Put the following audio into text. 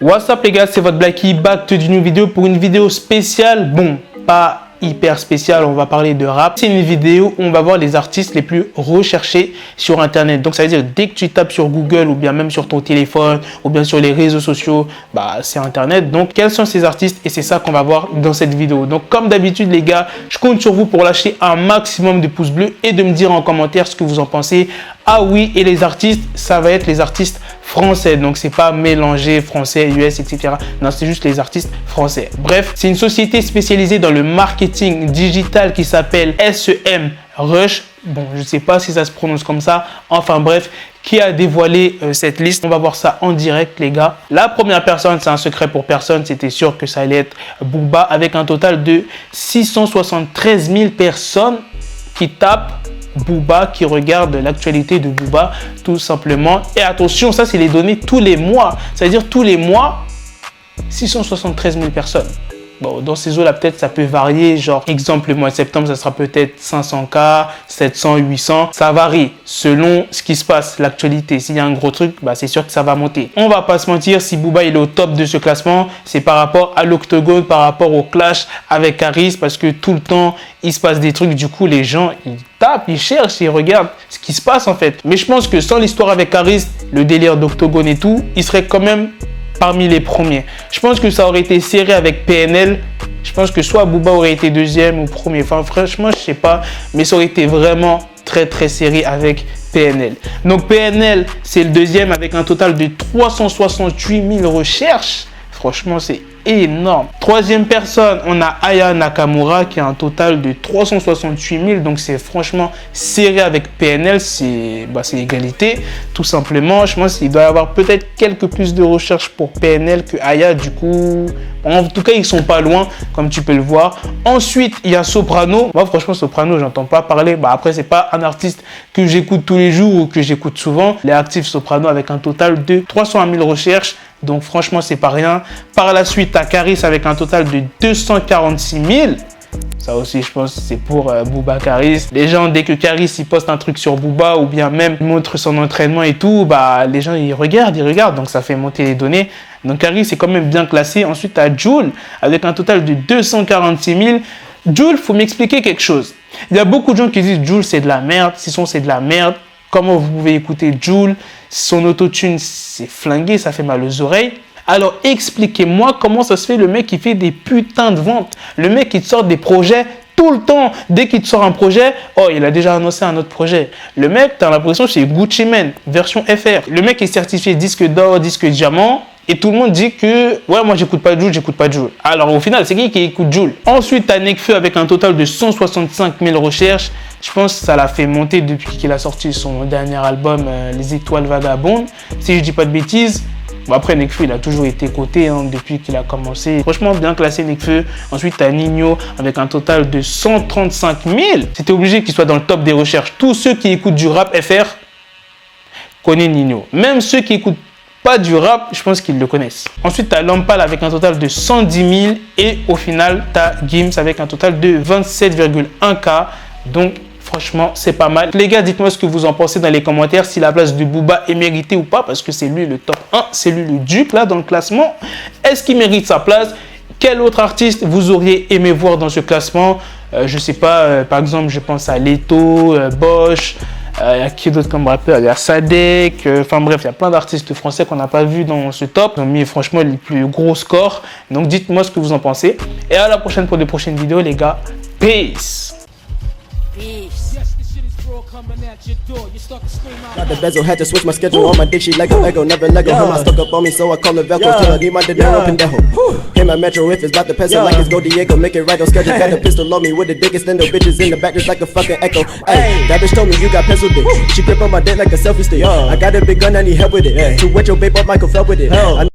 What's up les gars, c'est votre Blacky, back to une vidéo pour une vidéo spéciale. Bon, pas hyper spéciale, on va parler de rap. C'est une vidéo où on va voir les artistes les plus recherchés sur internet. Donc ça veut dire dès que tu tapes sur Google ou bien même sur ton téléphone ou bien sur les réseaux sociaux, bah c'est internet. Donc quels sont ces artistes et c'est ça qu'on va voir dans cette vidéo. Donc comme d'habitude les gars, je compte sur vous pour lâcher un maximum de pouces bleus et de me dire en commentaire ce que vous en pensez. Ah oui, et les artistes, ça va être les artistes français. Donc c'est pas mélangé français, US, etc. Non, c'est juste les artistes français. Bref, c'est une société spécialisée dans le marketing digital qui s'appelle SEM Rush. Bon, je sais pas si ça se prononce comme ça. Enfin bref, qui a dévoilé cette liste. On va voir ça en direct les gars. La première personne, c'est un secret pour personne. C'était sûr que ça allait être Booba avec un total de 673 000 personnes qui tapent Booba, qui regarde l'actualité de Booba tout simplement. Et attention, ça c'est les données tous les mois. C'est-à-dire tous les mois, 673 000 personnes. Bon, dans ces eaux-là, peut-être ça peut varier. Genre, exemple, le mois de septembre, ça sera peut-être 500K, 700, 800. Ça varie selon ce qui se passe, l'actualité. S'il y a un gros truc, bah, c'est sûr que ça va monter. On va pas se mentir, si Booba il est au top de ce classement, c'est par rapport à l'Octogone, par rapport au clash avec Caris, parce que tout le temps, il se passe des trucs. Du coup, les gens, ils tapent, ils cherchent, ils regardent ce qui se passe en fait. Mais je pense que sans l'histoire avec Caris, le délire d'Octogone et tout, il serait quand même parmi les premiers. Je pense que ça aurait été serré avec PNL. Je pense que soit Booba aurait été deuxième ou premier. Enfin, franchement, je sais pas. Mais ça aurait été vraiment très serré avec PNL. Donc, PNL, c'est le deuxième avec un total de 368 000 recherches. Franchement, c'est énorme. Troisième personne, on a Aya Nakamura qui a un total de 368 000. Donc, c'est franchement serré avec PNL. C'est égalité, tout simplement. Je pense qu'il doit y avoir peut-être quelques plus de recherches pour PNL que Aya. Du coup, en tout cas, ils sont pas loin, comme tu peux le voir. Ensuite, il y a Soprano. Moi, franchement, Soprano, j'entends pas parler. Après, c'est pas un artiste que j'écoute tous les jours ou que j'écoute souvent. Il est actif Soprano avec un total de 301 000 recherches. Donc, franchement, c'est pas rien. Par la suite, à Caris avec un total de 246 000. Ça aussi, je pense, c'est pour Booba Caris. Les gens, dès que Caris il poste un truc sur Booba ou bien même montre son entraînement et tout, bah les gens ils regardent. Donc ça fait monter les données. Donc Caris est quand même bien classé. Ensuite, à Jul avec un total de 246 000. Jul, faut m'expliquer quelque chose. Il y a beaucoup de gens qui disent Jul c'est de la merde, Sisson c'est de la merde. Comment vous pouvez écouter Jul? Son autotune c'est flingué, ça fait mal aux oreilles. Alors expliquez-moi comment ça se fait le mec qui fait des putains de ventes. Le mec qui te sort des projets tout le temps. Dès qu'il te sort un projet, oh il a déjà annoncé un autre projet. Le mec, t'as l'impression que c'est Gucci Mane, version FR. Le mec est certifié disque d'or, disque diamant. Et tout le monde dit que, ouais, moi j'écoute pas Jul. Alors au final, c'est qui écoute Jul? Ensuite, t'as Nekfeu avec un total de 165 000 recherches. Je pense que ça l'a fait monter depuis qu'il a sorti son dernier album, Les Étoiles Vagabondes. Si je dis pas de bêtises. Bon, après, Nekfeu, il a toujours été coté depuis qu'il a commencé. Franchement, bien classé Nekfeu. Ensuite, tu as Nino avec un total de 135 000. C'était obligé qu'il soit dans le top des recherches. Tous ceux qui écoutent du rap FR connaissent Nino. Même ceux qui écoutent pas du rap, je pense qu'ils le connaissent. Ensuite, tu as Lampal avec un total de 110 000. Et au final, tu as Gims avec un total de 27,1K. Donc, franchement, c'est pas mal. Les gars, dites-moi ce que vous en pensez dans les commentaires. Si la place de Booba est méritée ou pas. Parce que c'est lui le top 1. C'est lui le duc là dans le classement. Est-ce qu'il mérite sa place? Quel autre artiste vous auriez aimé voir dans ce classement? Je sais pas. Par exemple, je pense à Leto, Bosch. Il y a qui d'autre comme rappeur? Il y a Sadek. Enfin bref, il y a plein d'artistes français qu'on n'a pas vu dans ce top. Ils ont mis franchement les plus gros scores. Donc dites-moi ce que vous en pensez. Et à la prochaine pour de prochaines vidéos les gars. Peace. Got the bezel, had to switch my schedule. On my dick, she Lego, never Lego. Her mind stuck up on me, so I call her Velcro. Till I need my dinero pendejo. Hit my metro if it's about the peso, like it's Go Diego. Make it right on schedule. Got the pistol on me with the dick extendo. Bitches in the back just like a fucking echo. Hey, that bitch told me you got pencil dick. She grip on my dick like a selfie stick. I got a big gun, I need help with it. To wet your babe up, Michael fell with it.